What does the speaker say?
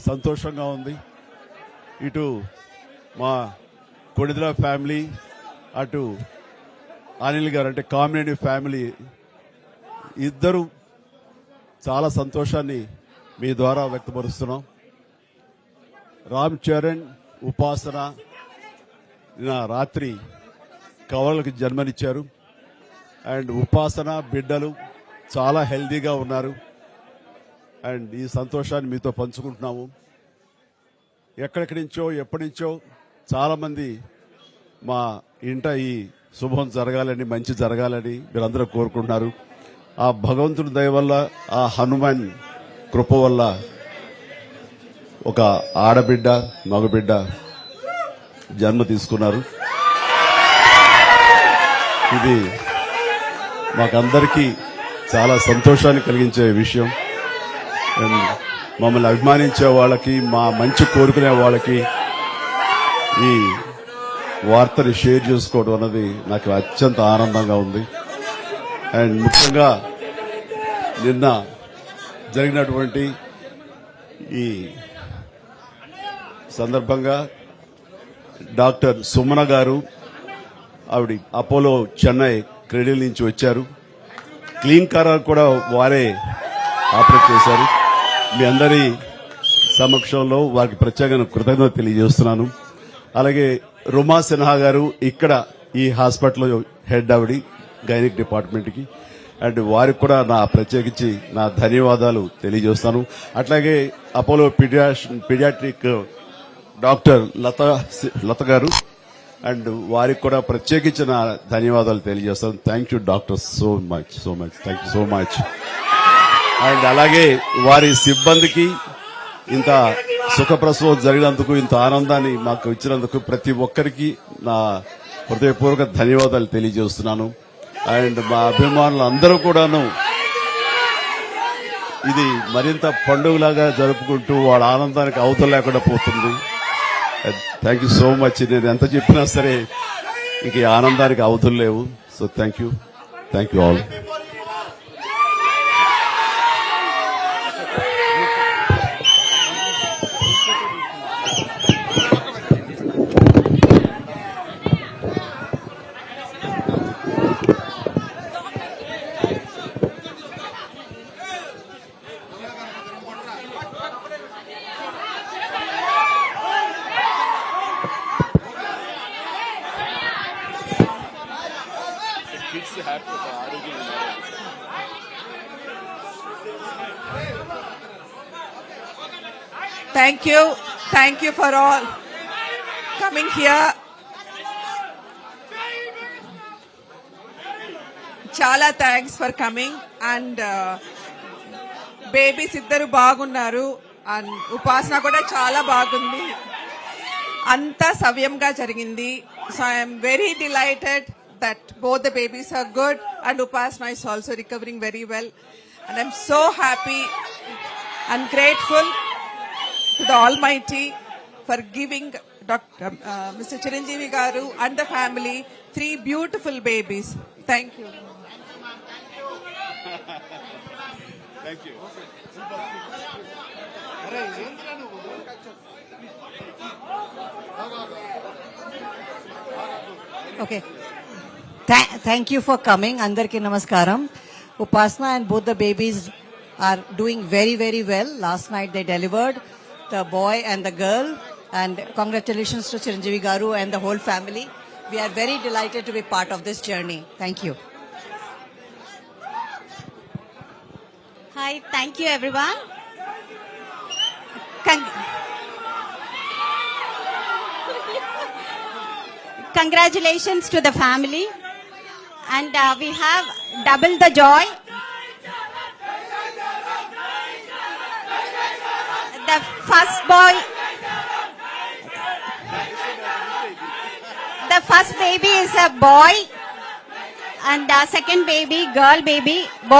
సంతోషంగా ఉంది. ఇటు మా కొణిదల ఫ్యామిలీ, అటు అనిల్ గారు అంటే కామినేని ఫ్యామిలీ ఇద్దరు చాలా సంతోషాన్ని మీ ద్వారా వ్యక్తపరుస్తున్నాం. రామ్ చరణ్, ఉపాసన నిన్న రాత్రి కవలలకు జన్మనిచ్చారు. అండ్ ఉపాసన బిడ్డలు చాలా హెల్దీగా ఉన్నారు. అండ్ ఈ సంతోషాన్ని మీతో పంచుకుంటున్నాము. ఎక్కడెక్కడి నుంచో ఎప్పటి నుంచో చాలా మంది మా ఇంట ఈ శుభం జరగాలని, మంచి జరగాలని మీరందరూ కోరుకుంటున్నారు. ఆ భగవంతుడి దయ వల్ల, ఆ హనుమాన్ కృప వల్ల ఒక ఆడబిడ్డ, మగబిడ్డ జన్మ తీసుకున్నారు. ఇది మాకందరికీ చాలా సంతోషాన్ని కలిగించే విషయం. మమ్మల్ని అభిమానించే వాళ్ళకి, మా మంచి కోరుకునే వాళ్ళకి ఈ వార్తని షేర్ చేసుకోవడం అన్నది నాకు అత్యంత ఆనందంగా ఉంది. అండ్ ముఖ్యంగా నిన్న జరిగినటువంటి ఈ సందర్భంగా డాక్టర్ సుమన గారు, ఆవిడ అపోలో చెన్నై క్రెడిల్ నుంచి వచ్చారు. క్లీన్ కార్ కూడా వారే ఆపరేట్ చేశారు. మీ అందరి సమక్షంలో వారికి ప్రత్యేకంగా కృతజ్ఞత తెలియజేస్తున్నాను. అలాగే రుమా సిన్హా గారు ఇక్కడ ఈ హాస్పిటల్లో హెడ్ ఆవిడి గైనిక్ డిపార్ట్మెంట్ కి, అండ్ వారికి కూడా నా ప్రత్యేకించి నా ధన్యవాదాలు తెలియజేస్తాను. అట్లాగే అపోలో పీడియాట్రిక్ డాక్టర్ లత గారు, అండ్ వారికి కూడా ప్రత్యేకించి నా ధన్యవాదాలు తెలియజేస్తాను. Thank you doctor, so much thank you so much. And అలాగే వారి సిబ్బందికి ఇంత సుఖప్రసవం జరిగినందుకు, ఇంత ఆనందాన్ని మాకు ఇచ్చినందుకు ప్రతి ఒక్కరికి నా హృదయపూర్వక ధన్యవాదాలు తెలియజేస్తున్నాను. అండ్ మా అభిమానులు అందరూ కూడాను ఇది మరింత పండుగలాగా జరుపుకుంటూ వాళ్ళ ఆనందానికి అవతల లేకుండా పోతుంది. Thank you so much. నేను ఎంత చెప్పినా సరే ఇంక ఈ ఆనందానికి అవతలు లేవు. So thank you all. Thank you for all coming here. Chala thanks for coming. And babies iddaru baagunnaru and upasana kuda chala baagundi. Anta savyamga jarigindi. So I am very delighted that both the babies are good and Upasana is also recovering very well. And I'm so happy and grateful to the Almighty for giving Mr. Chiranjeevi Garu and the family 3 beautiful babies. Thank you. Thank you. Okay. Thank you for coming. Andarki namaskaram. Upasana and both the babies are doing very, very well. Last night they delivered the boy and the girl. And congratulations to Chiranjeevi Garu and the whole family. We are very delighted to be part of this journey. Thank you. Hi, thank you everyone. Congratulations to the family. And we have double the joy. The first boy, the first baby is a boy and the second baby, girl baby. Both